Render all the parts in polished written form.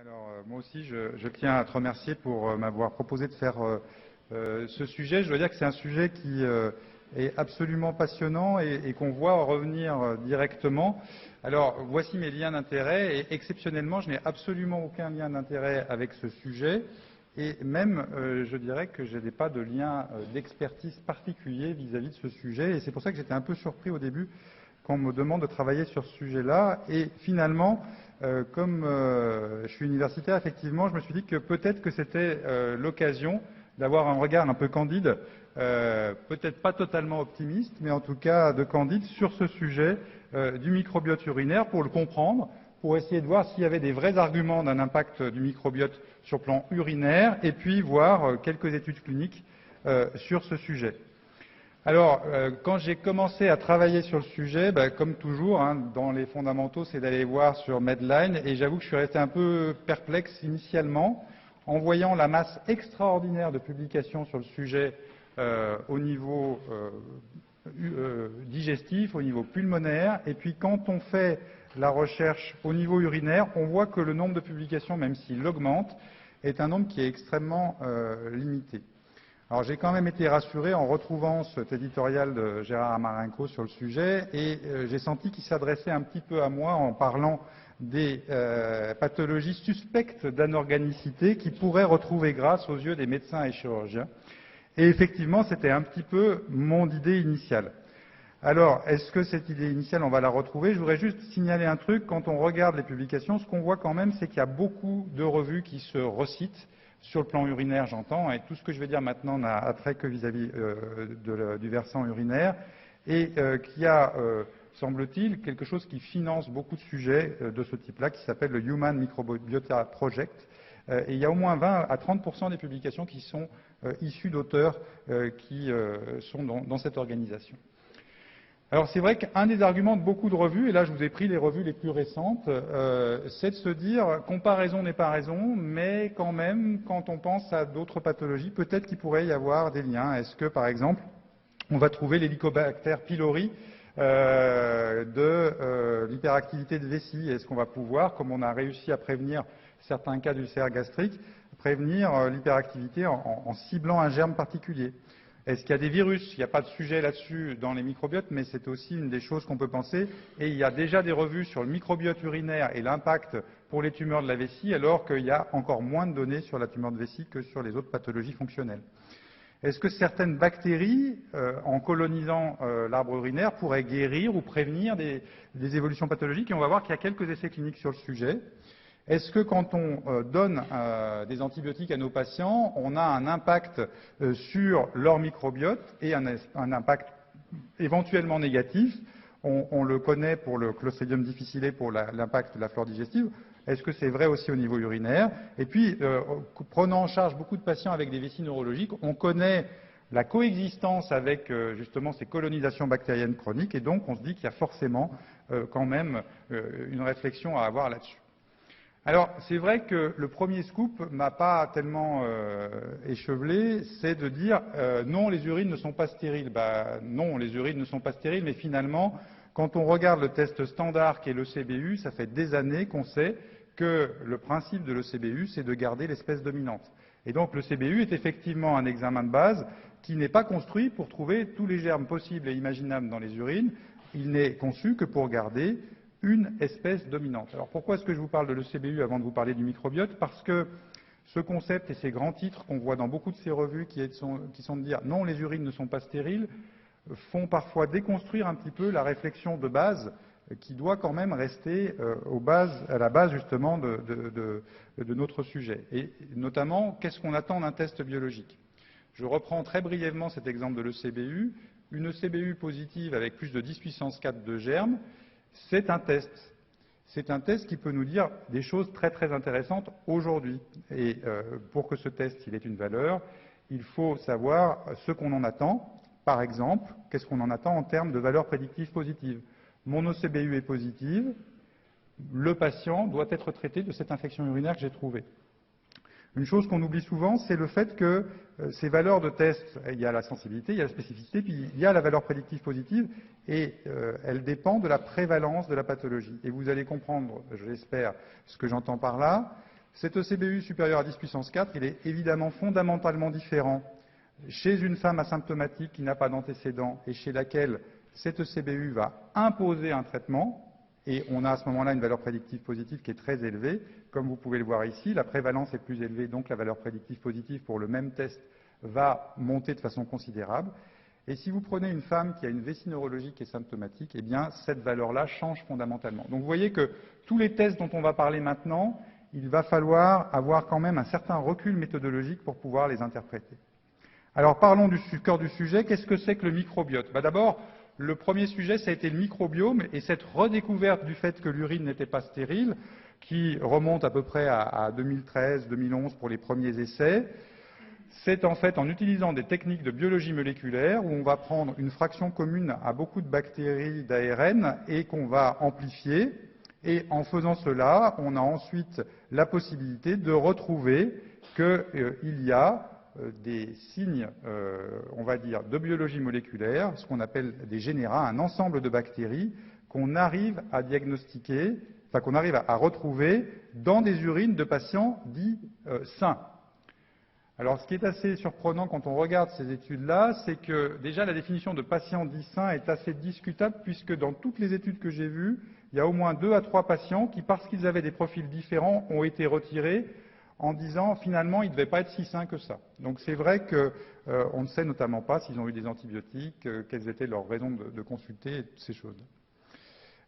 Alors, moi aussi, je tiens à te remercier pour m'avoir proposé de faire ce sujet. Je dois dire que c'est un sujet qui est absolument passionnant et qu'on voit revenir directement. Alors, voici mes liens d'intérêt et exceptionnellement, je n'ai absolument aucun lien d'intérêt avec ce sujet et même, je dirais que je n'ai pas de lien d'expertise particulier vis-à-vis de ce sujet et c'est pour ça que j'étais un peu surpris au début qu'on me demande de travailler sur ce sujet-là. Et finalement, comme je suis universitaire, effectivement, je me suis dit que peut-être que c'était l'occasion d'avoir un regard un peu candide, peut-être pas totalement optimiste, mais en tout cas de candide sur ce sujet du microbiote urinaire pour le comprendre, pour essayer de voir s'il y avait des vrais arguments d'un impact du microbiote sur le plan urinaire, et puis voir quelques études cliniques sur ce sujet. Alors, quand j'ai commencé à travailler sur le sujet, comme toujours, dans les fondamentaux, c'est d'aller voir sur Medline, et j'avoue que je suis resté un peu perplexe initialement, en voyant la masse extraordinaire de publications sur le sujet au niveau digestif, au niveau pulmonaire, et puis quand on fait la recherche au niveau urinaire, on voit que le nombre de publications, même s'il augmente, est un nombre qui est extrêmement limité. Alors j'ai quand même été rassuré en retrouvant cet éditorial de Gérard Amarenko sur le sujet et j'ai senti qu'il s'adressait un petit peu à moi en parlant des pathologies suspectes d'anorganicité qui pourraient retrouver grâce aux yeux des médecins et chirurgiens. Et effectivement, c'était un petit peu mon idée initiale. Alors, est-ce que cette idée initiale, on va la retrouver? Je voudrais juste signaler un truc. Quand on regarde les publications, ce qu'on voit quand même, c'est qu'il y a beaucoup de revues qui se recitent. Sur le plan urinaire, j'entends, et tout ce que je vais dire maintenant n'a attrait que vis-à-vis du versant urinaire, et qu'il y a, semble-t-il, quelque chose qui finance beaucoup de sujets de ce type-là, qui s'appelle le Human Microbiota Project. Et il y a au moins 20 à 30% des publications qui sont issues d'auteurs qui sont dans cette organisation. Alors c'est vrai qu'un des arguments de beaucoup de revues, et là je vous ai pris les revues les plus récentes, c'est de se dire comparaison n'est pas raison, mais quand même, quand on pense à d'autres pathologies, peut-être qu'il pourrait y avoir des liens. Est-ce que par exemple, on va trouver l'Helicobacter pylori de l'hyperactivité de vessie? Est-ce qu'on va pouvoir, comme on a réussi à prévenir certains cas d'ulcère gastrique, prévenir l'hyperactivité en ciblant un germe particulier? Est-ce qu'il y a des virus? Il n'y a pas de sujet là-dessus dans les microbiotes, mais c'est aussi une des choses qu'on peut penser. Et il y a déjà des revues sur le microbiote urinaire et l'impact pour les tumeurs de la vessie, alors qu'il y a encore moins de données sur la tumeur de vessie que sur les autres pathologies fonctionnelles. Est-ce que certaines bactéries, en colonisant l'arbre urinaire, pourraient guérir ou prévenir des évolutions pathologiques? Et on va voir qu'il y a quelques essais cliniques sur le sujet. Est-ce que quand on donne des antibiotiques à nos patients, on a un impact sur leur microbiote et un impact éventuellement négatif? On le connaît pour le Clostridium difficile, pour l'impact de la flore digestive. Est-ce que c'est vrai aussi au niveau urinaire? Et puis, prenant en charge beaucoup de patients avec des vessies neurologiques, on connaît la coexistence avec justement ces colonisations bactériennes chroniques et donc on se dit qu'il y a forcément quand même une réflexion à avoir là-dessus. Alors, c'est vrai que le premier scoop m'a pas tellement échevelé, c'est de dire non, les urines ne sont pas stériles. Non, les urines ne sont pas stériles, mais finalement, quand on regarde le test standard qui est l'ECBU, ça fait des années qu'on sait que le principe de l'ECBU, c'est de garder l'espèce dominante. Et donc, l'ECBU est effectivement un examen de base qui n'est pas construit pour trouver tous les germes possibles et imaginables dans les urines. Il n'est conçu que pour garder une espèce dominante. Alors pourquoi est-ce que je vous parle de l'ECBU avant de vous parler du microbiote? Parce que ce concept et ces grands titres qu'on voit dans beaucoup de ces revues qui sont de dire non, les urines ne sont pas stériles, font parfois déconstruire un petit peu la réflexion de base qui doit quand même rester à la base justement de notre sujet. Et notamment, qu'est-ce qu'on attend d'un test biologique? Je reprends très brièvement cet exemple de l'ECBU. Une ECBU positive avec plus de 10 puissance 4 de germes, c'est un test. C'est un test qui peut nous dire des choses très très intéressantes aujourd'hui. Et pour que ce test il ait une valeur, il faut savoir ce qu'on en attend. Par exemple, qu'est-ce qu'on en attend en termes de valeur prédictive positive? Mon ECBU est positive, le patient doit être traité de cette infection urinaire que j'ai trouvée. Une chose qu'on oublie souvent, c'est le fait que ces valeurs de test, il y a la sensibilité, il y a la spécificité, puis il y a la valeur prédictive positive, et elle dépend de la prévalence de la pathologie. Et vous allez comprendre, je l'espère, ce que j'entends par là. Cet ECBU supérieur à 10 puissance 4, il est évidemment fondamentalement différent chez une femme asymptomatique qui n'a pas d'antécédent et chez laquelle cet ECBU va imposer un traitement, et on a à ce moment-là une valeur prédictive positive qui est très élevée. Comme vous pouvez le voir ici, la prévalence est plus élevée, donc la valeur prédictive positive pour le même test va monter de façon considérable. Et si vous prenez une femme qui a une vessie neurologique et symptomatique, eh bien, cette valeur-là change fondamentalement. Donc vous voyez que tous les tests dont on va parler maintenant, il va falloir avoir quand même un certain recul méthodologique pour pouvoir les interpréter. Alors parlons du cœur du sujet. Qu'est-ce que c'est que le microbiote? D'abord, le premier sujet, ça a été le microbiome et cette redécouverte du fait que l'urine n'était pas stérile, qui remonte à peu près à 2013-2011 pour les premiers essais. C'est en fait en utilisant des techniques de biologie moléculaire où on va prendre une fraction commune à beaucoup de bactéries d'ARN et qu'on va amplifier. Et en faisant cela, on a ensuite la possibilité de retrouver qu'il y a des signes, on va dire, de biologie moléculaire, ce qu'on appelle des générats, un ensemble de bactéries qu'on arrive à diagnostiquer, enfin qu'on arrive à retrouver dans des urines de patients dits sains. Alors, ce qui est assez surprenant quand on regarde ces études-là, c'est que déjà la définition de patient dit sain est assez discutable, puisque dans toutes les études que j'ai vues, il y a au moins 2 à 3 patients qui, parce qu'ils avaient des profils différents, ont été retirés en disant finalement ils ne devaient pas être si sains que ça. Donc c'est vrai qu'on ne sait notamment pas s'ils ont eu des antibiotiques, quelles étaient leurs raisons de consulter, ces choses.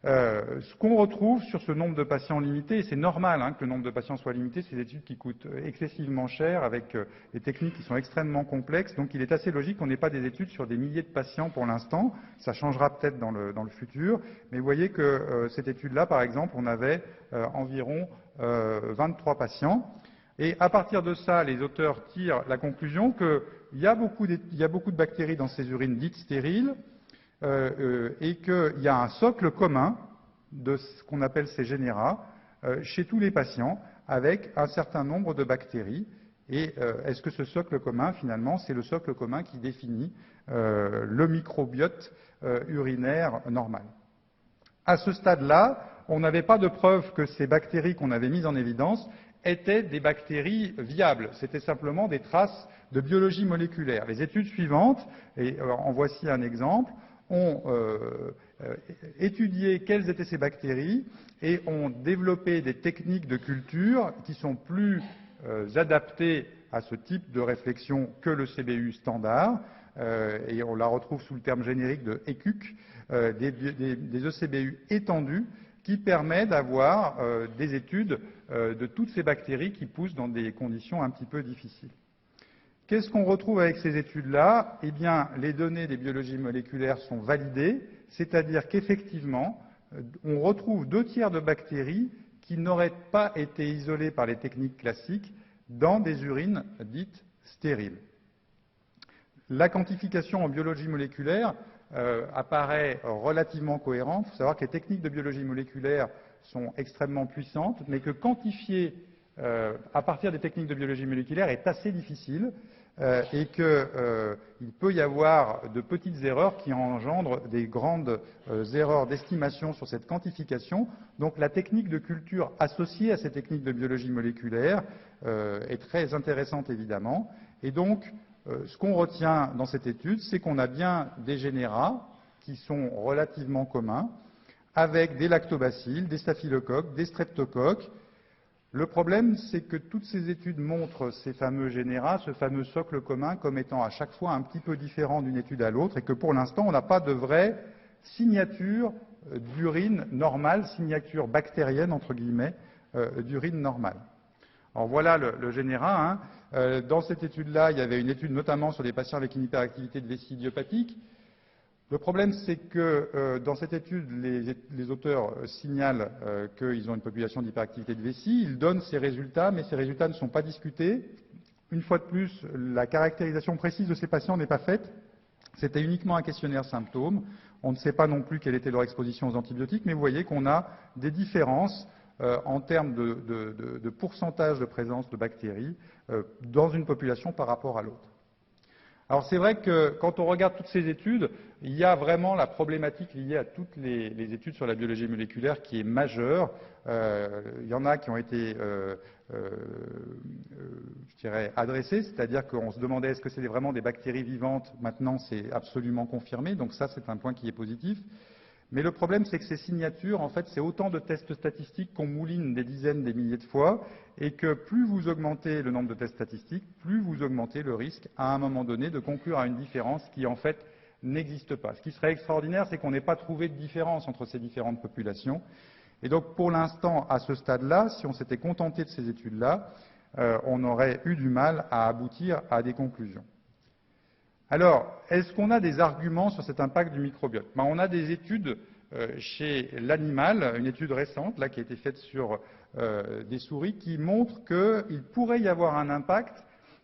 Ce qu'on retrouve sur ce nombre de patients limité, et c'est normal que le nombre de patients soit limité, c'est des études qui coûtent excessivement cher, avec des techniques qui sont extrêmement complexes, donc il est assez logique qu'on n'ait pas des études sur des milliers de patients pour l'instant, ça changera peut-être dans le futur, mais vous voyez que cette étude-là, par exemple, on avait environ 23 patients, et à partir de ça, les auteurs tirent la conclusion qu'il y a beaucoup de bactéries dans ces urines dites stériles, et qu'il y a un socle commun de ce qu'on appelle ces générats chez tous les patients avec un certain nombre de bactéries. Et est-ce que ce socle commun, finalement, c'est le socle commun qui définit le microbiote urinaire normal? À ce stade-là, on n'avait pas de preuve que ces bactéries qu'on avait mises en évidence étaient des bactéries viables. C'était simplement des traces de biologie moléculaire. Les études suivantes, et en voici un exemple, ont étudié quelles étaient ces bactéries et ont développé des techniques de culture qui sont plus adaptées à ce type de réflexion que le CBU standard, et on la retrouve sous le terme générique de ECUC, des ECBU étendus qui permet d'avoir des études de toutes ces bactéries qui poussent dans des conditions un petit peu difficiles. Qu'est-ce qu'on retrouve avec ces études-là? Eh bien, les données des biologies moléculaires sont validées, c'est-à-dire qu'effectivement, on retrouve 2/3 de bactéries qui n'auraient pas été isolées par les techniques classiques dans des urines dites stériles. La quantification en biologie moléculaire apparaît relativement cohérente. Il faut savoir que les techniques de biologie moléculaire sont extrêmement puissantes, mais que quantifier à partir des techniques de biologie moléculaire est assez difficile et qu'il peut y avoir de petites erreurs qui engendrent des grandes erreurs d'estimation sur cette quantification. Donc la technique de culture associée à ces techniques de biologie moléculaire est très intéressante évidemment. Et donc ce qu'on retient dans cette étude, c'est qu'on a bien des générats qui sont relativement communs avec des lactobacilles, des staphylocoques, des streptocoques. Le problème, c'est que toutes ces études montrent ces fameux générats, ce fameux socle commun, comme étant à chaque fois un petit peu différent d'une étude à l'autre, et que pour l'instant, on n'a pas de vraie signature d'urine normale, signature bactérienne, entre guillemets, d'urine normale. Alors voilà le générat. Dans cette étude-là, il y avait une étude notamment sur des patients avec une hyperactivité de vessie idiopathique. Le problème, c'est que dans cette étude, les auteurs signalent qu'ils ont une population d'hyperactivité de vessie. Ils donnent ces résultats, mais ces résultats ne sont pas discutés. Une fois de plus, la caractérisation précise de ces patients n'est pas faite. C'était uniquement un questionnaire symptômes. On ne sait pas non plus quelle était leur exposition aux antibiotiques, mais vous voyez qu'on a des différences en termes de pourcentage de présence de bactéries dans une population par rapport à l'autre. Alors c'est vrai que quand on regarde toutes ces études, il y a vraiment la problématique liée à toutes les études sur la biologie moléculaire qui est majeure. Il y en a qui ont été, je dirais, adressées, c'est-à-dire qu'on se demandait est-ce que c'est vraiment des bactéries vivantes. Maintenant, c'est absolument confirmé, donc ça, c'est un point qui est positif. Mais le problème, c'est que ces signatures, en fait, c'est autant de tests statistiques qu'on mouline des dizaines, des milliers de fois, et que plus vous augmentez le nombre de tests statistiques, plus vous augmentez le risque, à un moment donné, de conclure à une différence qui, en fait, n'existe pas. Ce qui serait extraordinaire, c'est qu'on n'ait pas trouvé de différence entre ces différentes populations. Et donc, pour l'instant, à ce stade-là, si on s'était contenté de ces études-là, on aurait eu du mal à aboutir à des conclusions. Alors, est-ce qu'on a des arguments sur cet impact du microbiote? On a des études chez l'animal, une étude récente là, qui a été faite sur des souris, qui montre qu'il pourrait y avoir un impact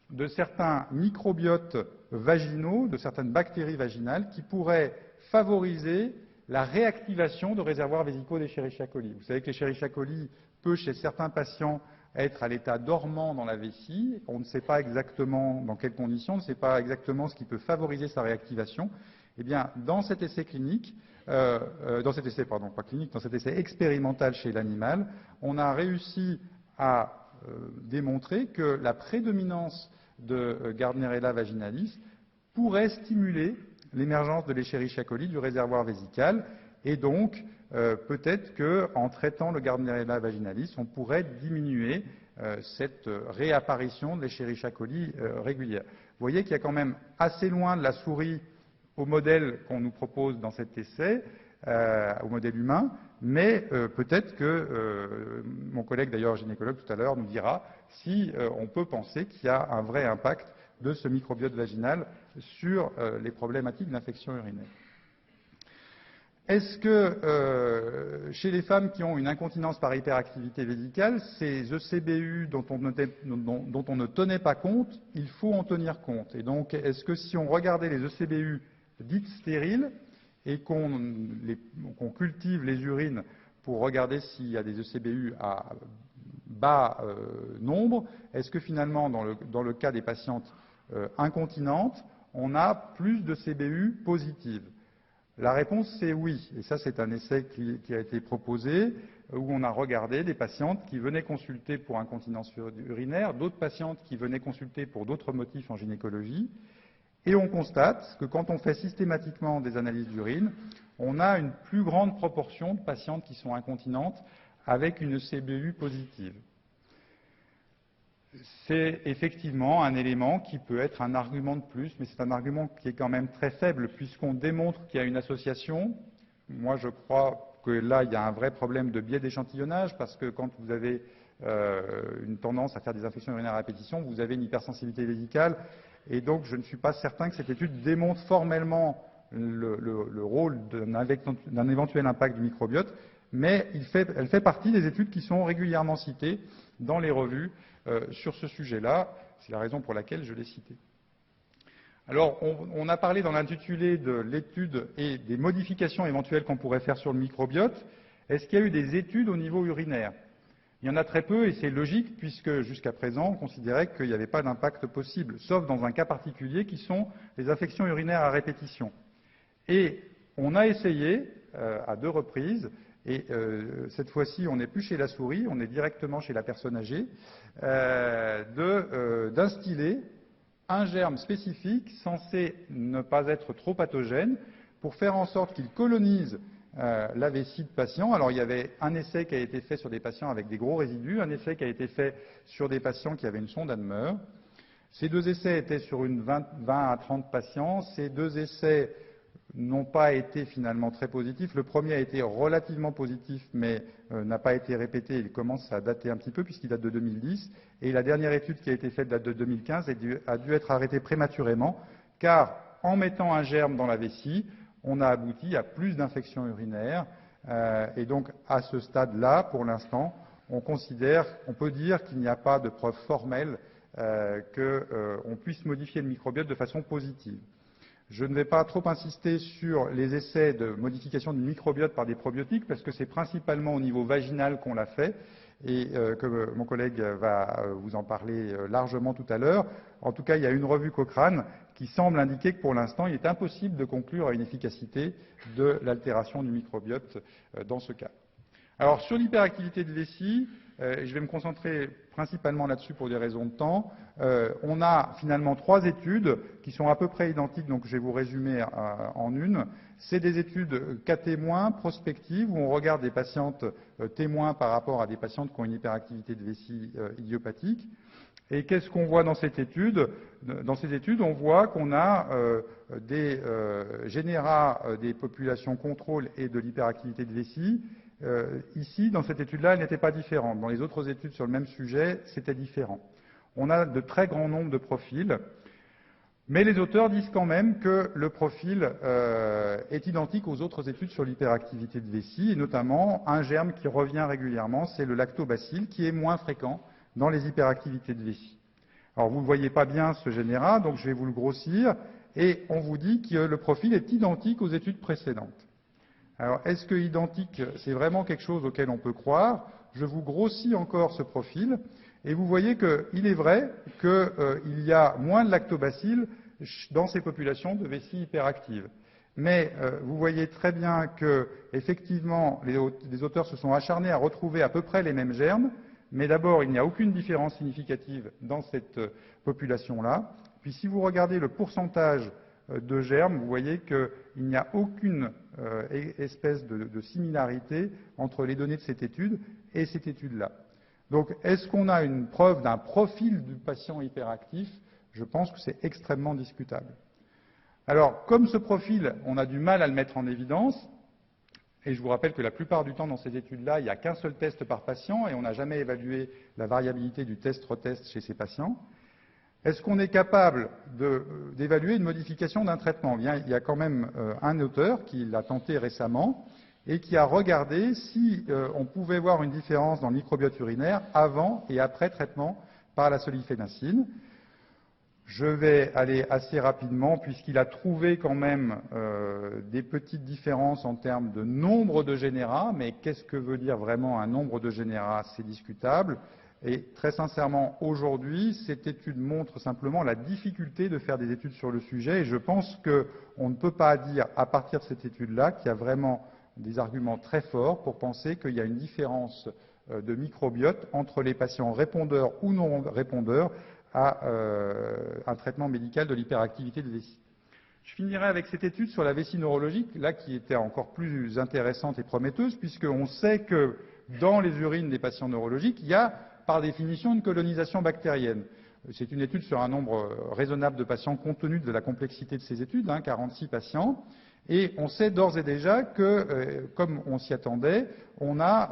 de certains microbiotes vaginaux, de certaines bactéries vaginales, qui pourraient favoriser la réactivation de réservoirs vésicaux d'Escherichia coli. Vous savez que l'Escherichia coli peut, chez certains patients, être à l'état dormant dans la vessie. On ne sait pas exactement dans quelles conditions, on ne sait pas exactement ce qui peut favoriser sa réactivation. Eh bien, dans cet essai clinique, dans cet essai expérimental chez l'animal, on a réussi à démontrer que la prédominance de Gardnerella vaginalis pourrait stimuler l'émergence de l'Escherichia coli du réservoir vésical, et donc peut-être qu'en traitant le Gardnerella vaginalis, on pourrait diminuer cette réapparition de l'Escherichia coli régulière. Vous voyez qu'il y a quand même assez loin de la souris au modèle qu'on nous propose dans cet essai, au modèle humain, mais peut-être que mon collègue, d'ailleurs gynécologue tout à l'heure, nous dira si on peut penser qu'il y a un vrai impact de ce microbiote vaginal sur les problématiques d'infection urinaire. Est-ce que chez les femmes qui ont une incontinence par hyperactivité vésicale, ces ECBU dont on ne tenait pas compte, il faut en tenir compte? Et donc, est-ce que si on regardait les ECBU dites stériles et qu'on cultive les urines pour regarder s'il y a des ECBU à bas nombre, est-ce que finalement, dans le cas des patientes incontinentes, on a plus de CBU positives? La réponse, c'est oui. Et ça, c'est un essai qui a été proposé, où on a regardé des patientes qui venaient consulter pour incontinence urinaire, d'autres patientes qui venaient consulter pour d'autres motifs en gynécologie. Et on constate que quand on fait systématiquement des analyses d'urine, on a une plus grande proportion de patientes qui sont incontinentes avec une CBU positive. C'est effectivement un élément qui peut être un argument de plus, mais c'est un argument qui est quand même très faible, puisqu'on démontre qu'il y a une association. Moi, je crois que là, il y a un vrai problème de biais d'échantillonnage, parce que quand vous avez une tendance à faire des infections urinaires à répétition, vous avez une hypersensibilité vésicale, et donc je ne suis pas certain que cette étude démontre formellement le rôle d'un éventuel impact du microbiote, mais elle fait partie des études qui sont régulièrement citées dans les revues sur ce sujet-là. C'est la raison pour laquelle je l'ai cité. Alors, on a parlé dans l'intitulé de l'étude et des modifications éventuelles qu'on pourrait faire sur le microbiote. Est-ce qu'il y a eu des études au niveau urinaire? Il y en a très peu, et c'est logique, puisque jusqu'à présent, on considérait qu'il n'y avait pas d'impact possible, sauf dans un cas particulier, qui sont les infections urinaires à répétition. Et on a essayé, à 2 reprises, et cette fois-ci, on n'est plus chez la souris, on est directement chez la personne âgée, d'instiller un germe spécifique censé ne pas être trop pathogène pour faire en sorte qu'il colonise la vessie de patient. Alors, il y avait un essai qui a été fait sur des patients avec des gros résidus, un essai qui a été fait sur des patients qui avaient une sonde Hadmer. Ces 2 essais étaient sur une 20 à 30 patients. Ces 2 essais n'ont pas été finalement très positifs. Le premier a été relativement positif, mais n'a pas été répété. Il commence à dater un petit peu, puisqu'il date de 2010. Et la dernière étude qui a été faite date de 2015 et a dû être arrêtée prématurément, car en mettant un germe dans la vessie, on a abouti à plus d'infections urinaires. Et donc, à ce stade-là, pour l'instant, on peut dire qu'il n'y a pas de preuve formelle qu'on puisse modifier le microbiote de façon positive. Je ne vais pas trop insister sur les essais de modification du microbiote par des probiotiques, parce que c'est principalement au niveau vaginal qu'on l'a fait, et que mon collègue va vous en parler largement tout à l'heure. En tout cas, il y a une revue Cochrane qui semble indiquer que pour l'instant, il est impossible de conclure à une efficacité de l'altération du microbiote dans ce cas. Alors, sur l'hyperactivité de vessie, je vais me concentrer principalement là-dessus pour des raisons de temps. On a finalement 3 études qui sont à peu près identiques, donc je vais vous résumer en une. C'est des études cas témoins, prospectives, où on regarde des patientes témoins par rapport à des patientes qui ont une hyperactivité de vessie idiopathique. Et qu'est-ce qu'on voit dans cette étude? Dans ces études, on voit qu'on a des générats des populations contrôle et de l'hyperactivité de vessie. Ici, dans cette étude-là, elle n'était pas différente. Dans les autres études sur le même sujet, c'était différent. On a de très grands nombres de profils, mais les auteurs disent quand même que le profil est identique aux autres études sur l'hyperactivité de vessie, et notamment un germe qui revient régulièrement, c'est le lactobacille, qui est moins fréquent dans les hyperactivités de vessie. Alors, vous ne voyez pas bien ce générat, donc je vais vous le grossir, et on vous dit que le profil est identique aux études précédentes. Alors, est-ce que identique, c'est vraiment quelque chose auquel on peut croire? Je vous grossis encore ce profil, et vous voyez qu'il est vrai qu'il y a moins de lactobacilles dans ces populations de vessie hyperactive. Mais vous voyez très bien que, effectivement, les auteurs se sont acharnés à retrouver à peu près les mêmes germes, mais d'abord, il n'y a aucune différence significative dans cette population-là. Puis si vous regardez le pourcentage de germes, vous voyez qu'il n'y a aucune espèce de similarité entre les données de cette étude et cette étude-là. Donc, est-ce qu'on a une preuve d'un profil du patient hyperactif? Je pense que c'est extrêmement discutable. Alors, comme ce profil, on a du mal à le mettre en évidence, et je vous rappelle que la plupart du temps, dans ces études-là, il n'y a qu'un seul test par patient, et on n'a jamais évalué la variabilité du test-retest chez ces patients. Est-ce qu'on est capable d'évaluer une modification d'un traitement? Bien, il y a quand même un auteur qui l'a tenté récemment et qui a regardé si on pouvait voir une différence dans le microbiote urinaire avant et après traitement par la solifénacine. Je vais aller assez rapidement puisqu'il a trouvé quand même des petites différences en termes de nombre de générats, mais qu'est-ce que veut dire vraiment un nombre de générats? C'est discutable. Et très sincèrement, aujourd'hui, cette étude montre simplement la difficulté de faire des études sur le sujet. Et je pense qu'on ne peut pas dire, à partir de cette étude-là, qu'il y a vraiment des arguments très forts pour penser qu'il y a une différence de microbiote entre les patients répondeurs ou non répondeurs à un traitement médical de l'hyperactivité de vessie. Je finirai avec cette étude sur la vessie neurologique, là qui était encore plus intéressante et prometteuse, puisqu'on sait que dans les urines des patients neurologiques, il y a par définition une colonisation bactérienne. C'est une étude sur un nombre raisonnable de patients compte tenu de la complexité de ces études, 46 patients. Et on sait d'ores et déjà que, comme on s'y attendait, on a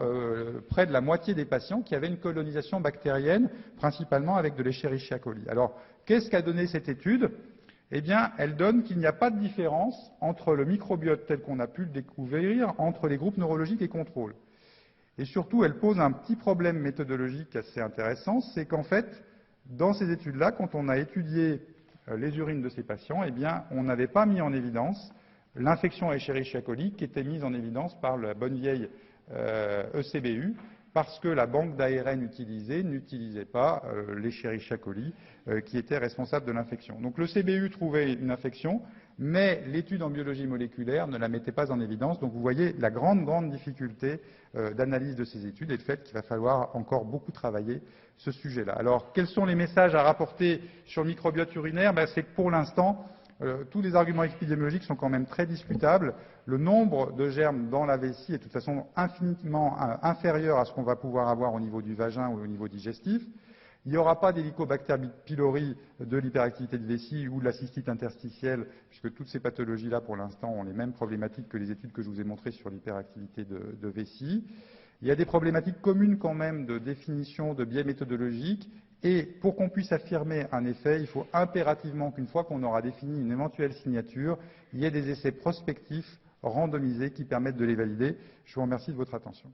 près de la moitié des patients qui avaient une colonisation bactérienne, principalement avec de l'Escherichia coli. Alors, qu'est-ce qu'a donné cette étude? Eh bien, elle donne qu'il n'y a pas de différence entre le microbiote tel qu'on a pu le découvrir entre les groupes neurologiques et contrôle. Et surtout, elle pose un petit problème méthodologique assez intéressant, c'est qu'en fait, dans ces études-là, quand on a étudié les urines de ces patients, eh bien, on n'avait pas mis en évidence l'infection à Escherichia coli qui était mise en évidence par la bonne vieille ECBU, parce que la banque d'ARN utilisée n'utilisait pas l'Escherichia coli qui était responsable de l'infection. Donc le CBU trouvait une infection, mais l'étude en biologie moléculaire ne la mettait pas en évidence. Donc vous voyez la grande difficulté d'analyse de ces études et le fait qu'il va falloir encore beaucoup travailler ce sujet-là. Alors quels sont les messages à rapporter sur le microbiote urinaire? C'est que pour l'instant, tous les arguments épidémiologiques sont quand même très discutables. Le nombre de germes dans la vessie est de toute façon infiniment inférieur à ce qu'on va pouvoir avoir au niveau du vagin ou au niveau digestif. Il n'y aura pas d'Helicobacter pylori de l'hyperactivité de vessie ou de la cystite interstitielle, puisque toutes ces pathologies-là, pour l'instant, ont les mêmes problématiques que les études que je vous ai montrées sur l'hyperactivité de vessie. Il y a des problématiques communes quand même de définition de biais méthodologiques. Et pour qu'on puisse affirmer un effet, il faut impérativement qu'une fois qu'on aura défini une éventuelle signature, il y ait des essais prospectifs randomisés qui permettent de les valider. Je vous remercie de votre attention.